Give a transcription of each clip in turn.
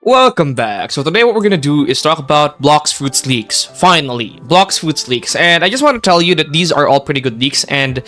Welcome back. So today what we're gonna do is talk about Bloxfruits leaks. Finally, Bloxfruits leaks. And I just want to tell you that these are all pretty good leaks, and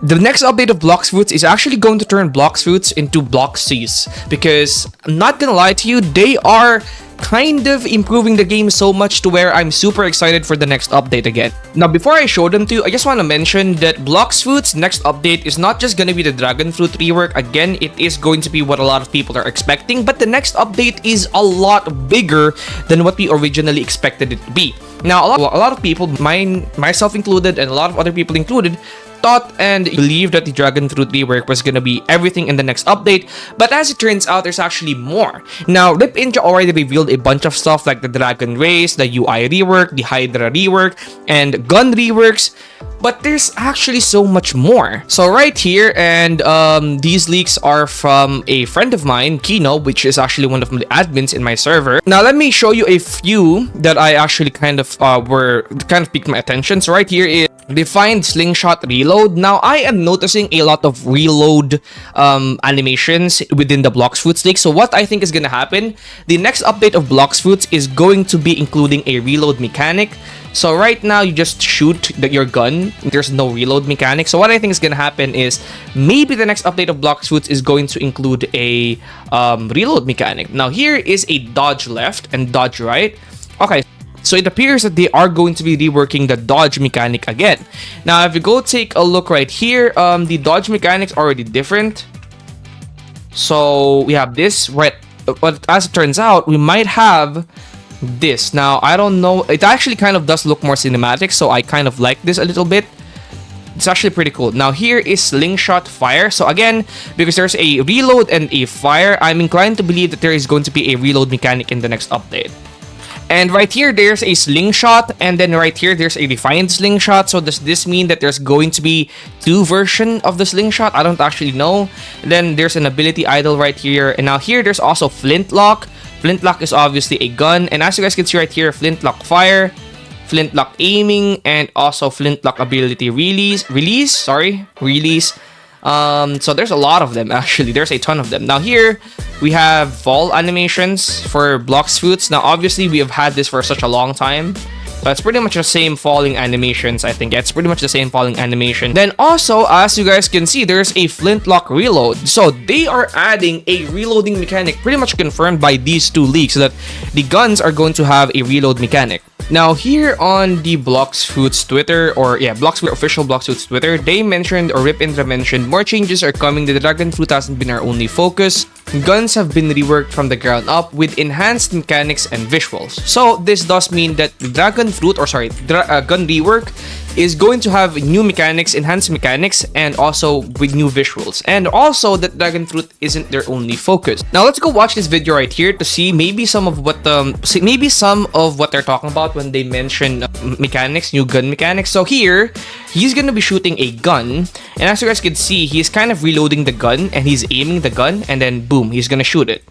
the next update of Bloxfruits is actually going to turn Bloxfruits into Bloxies, because I'm not gonna lie to you, they are kind of improving the game so much to where I'm super excited for the next update again. Now, before I show them to you, I just want to mention that Bloxfruits' next update is not just going to be the dragon fruit rework. Again, it is going to be what a lot of people are expecting, but the next update is a lot bigger than what we originally expected it to be. Now, a lot of people, myself included, and a lot of other people included, thought and believed that the dragon fruit rework was gonna be everything in the next update, but as it turns out, there's actually more. Now, Rip Inja already revealed a bunch of stuff like the dragon race, the UI rework, the Hydra rework, and gun reworks, but there's actually so much more. So right here, and these leaks are from a friend of mine, KINO, which is actually one of the admins in my server. Now let me show you a few that I actually kind of piqued my attention. So right here is defined slingshot reload. Now I am noticing a lot of reload animations within the Bloxfruits leak. So what I think is gonna happen, the next update of Bloxfruits is going to be including a reload mechanic. So right now, you just shoot your gun. There's no reload mechanic. So what I think is gonna happen is maybe the next update of Bloxfruits is going to include a reload mechanic. Now here is a dodge left and dodge right. Okay, so it appears that they are going to be reworking the dodge mechanic again. Now if you go take a look right here, the dodge mechanic's already different. So we have this, right? But as it turns out, we might have this. Now I don't know, it actually kind of does look more cinematic, so I kind of like this a little bit. It's actually pretty cool. Now here is slingshot fire. So again, because there's a reload and a fire, I'm inclined to believe that there is going to be a reload mechanic in the next update. And right here, there's a slingshot, and then right here, there's a refined slingshot. So does this mean that there's going to be two versions of the slingshot? I don't actually know. Then there's an ability idol right here. And now here, there's also flintlock. Flintlock is obviously a gun. And as you guys can see right here, flintlock fire, flintlock aiming, and also flintlock ability release. So there's a lot of them, actually. There's a ton of them. Now here, we have fall animations for Bloxfruits. Now obviously, we have had this for such a long time. So it's pretty much the same falling animations, I think. Yeah, it's pretty much the same falling animation. Then also, as you guys can see, there's a flintlock reload. So they are adding a reloading mechanic, pretty much confirmed by these two leaks, so that the guns are going to have a reload mechanic. Now here on the Bloxfruits Twitter, or yeah, official Bloxfruits Twitter, they mentioned, or Rip Indra mentioned, more changes are coming. The dragon fruit hasn't been our only focus. Guns have been reworked from the ground up with enhanced mechanics and visuals. So this does mean that the dragon fruit, or sorry, gun rework is going to have new mechanics, enhanced mechanics, and also with new visuals. And also that dragon fruit isn't their only focus. Now let's go watch this video right here to see maybe some of what they're talking about when they mention mechanics, new gun mechanics. So here, he's gonna be shooting a gun, and as you guys can see, he's kind of reloading the gun, and he's aiming the gun, and then boom, he's gonna shoot it.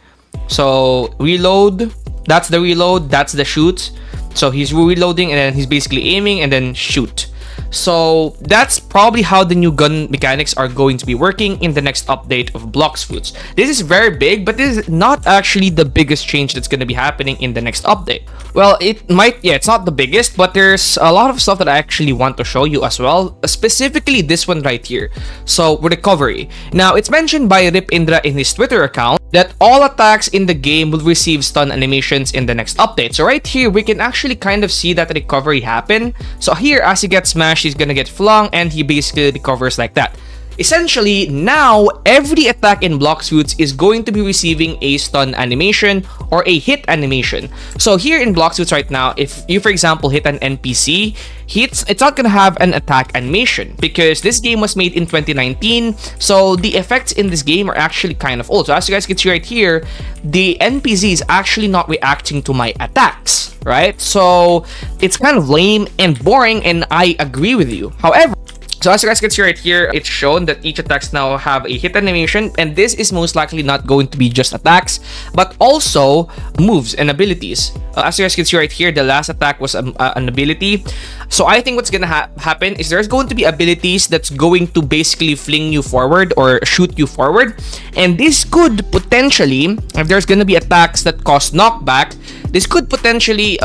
So reload, that's the reload, that's the shoot. So he's reloading, and then he's basically aiming, and then shoot. So that's probably how the new gun mechanics are going to be working in the next update of Bloxfruits. This is very big, but this is not actually the biggest change that's going to be happening in the next update. Well, it might, yeah, it's not the biggest, but there's a lot of stuff that I actually want to show you as well. Specifically this one right here. So recovery. Now it's mentioned by Rip Indra in his Twitter account that all attacks in the game will receive stun animations in the next update. So right here, we can actually kind of see that recovery happen. So here, as he gets smashed, he's gonna get flung, and he basically recovers like that. Essentially, now every attack in Bloxfruits is going to be receiving a stun animation or a hit animation. So here in Bloxfruits right now, if you, for example, hit an NPC, it's not gonna have an attack animation because this game was made in 2019. So the effects in this game are actually kind of old. So as you guys can see right here, the NPC is actually not reacting to my attacks, right? So it's kind of lame and boring, and I agree with you. However, so as you guys can see right here, it's shown that each attacks now have a hit animation, and this is most likely not going to be just attacks, but also moves and abilities. As you guys can see right here, the last attack was an ability. So I think what's gonna happen is there's going to be abilities that's going to basically fling you forward or shoot you forward. And this could potentially, if there's gonna be attacks that cause knockback, this could potentially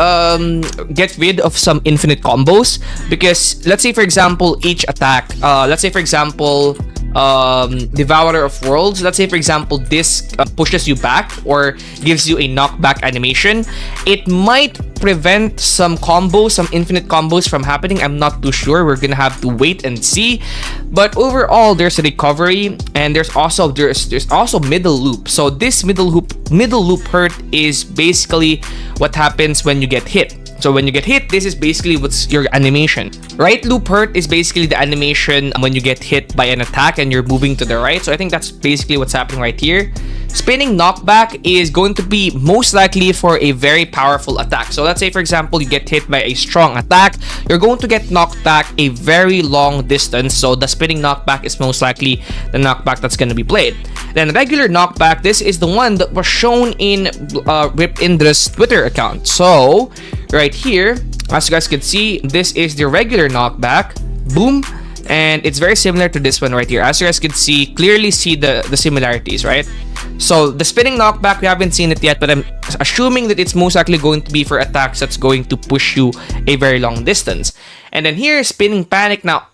get rid of some infinite combos. Because let's say for example, each attack, let's say for example, Devourer of Worlds, let's say for example this pushes you back or gives you a knockback animation, it might prevent some combos, some infinite combos from happening. I'm not too sure, we're gonna have to wait and see. But overall, there's a recovery, and there's also middle loop. So this middle loop hurt is basically what happens when you get hit. So when you get hit, this is basically what's your animation. Right loop hurt is basically the animation when you get hit by an attack and you're moving to the right. So I think that's basically what's happening right here. Spinning knockback is going to be most likely for a very powerful attack. So let's say for example, you get hit by a strong attack, you're going to get knocked back a very long distance. So the spinning knockback is most likely the knockback that's going to be played. Then regular knockback, this is the one that was shown in Rip Indra's Twitter account. So right here, as you guys can see, this is the regular knockback. Boom. And it's very similar to this one right here. As you guys can see, clearly see the similarities, right? So the spinning knockback, we haven't seen it yet, but I'm assuming that it's most likely going to be for attacks that's going to push you a very long distance. And then here, spinning panic. Now,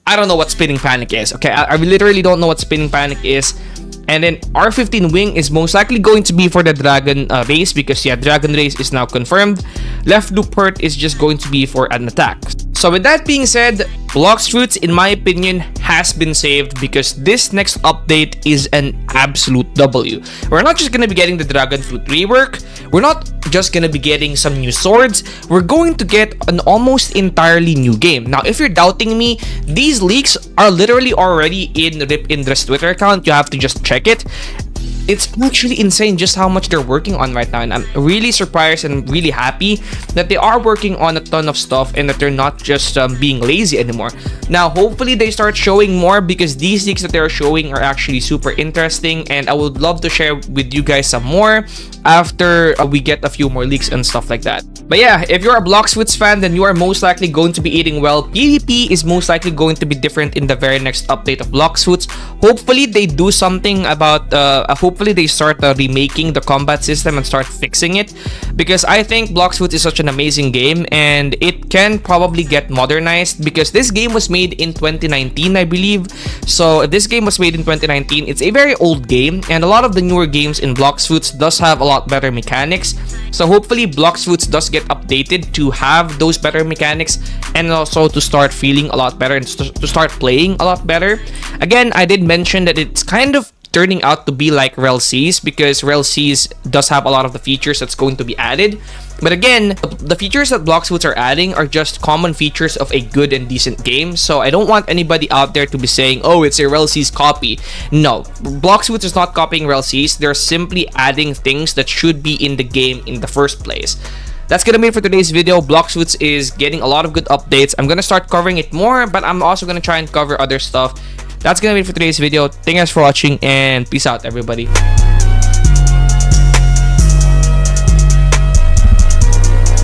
I don't know what spinning panic is. Okay, I literally don't know what spinning panic is. And then R15 wing is most likely going to be for the dragon race, because yeah, dragon race is now confirmed. Left loop hurt is just going to be for an attack. So with that being said, bloxfruits in my opinion has been saved, because this next update is an absolute W. We're not just going to be getting the dragon fruit rework, we're not just going to be getting some new swords, we're going to get an almost entirely new game. Now if you're doubting me, these leaks are literally already in Rip Indra's Twitter account. You have to just check it. It's actually insane just how much they're working on right now, and I'm really surprised and really happy that they are working on a ton of stuff and that they're not just being lazy anymore. Now hopefully they start showing more, because these leaks that they're showing are actually super interesting, and I would love to share with you guys some more after we get a few more leaks and stuff like that. But yeah, if you're a bloxfruits fan, then you are most likely going to be eating well. PvP is most likely going to be different in the very next update of bloxfruits. Hopefully they do something about hopefully they start remaking the combat system and start fixing it, because I think bloxfruits is such an amazing game and it can probably get modernized, because this game was made in 2019, I believe. So if this game was made in 2019, it's a very old game, and a lot of the newer games in bloxfruits does have a lot better mechanics. So hopefully bloxfruits does get updated to have those better mechanics, and also to start feeling a lot better and to start playing a lot better. Again, I did mention that it's kind of turning out to be like Rel Cs, because Rel Cs does have a lot of the features that's going to be added. But again, the features that bloxfruits are adding are just common features of a good and decent game. So I don't want anybody out there to be saying, oh, it's a Rel Cs copy. No, bloxfruits is not copying Rel Cs. They're simply adding things that should be in the game in the first place. That's gonna be it for today's video. Bloxfruits is getting a lot of good updates. I'm gonna start covering it more, but I'm also gonna try and cover other stuff. That's gonna be it for today's video. Thank you guys for watching, and peace out, everybody.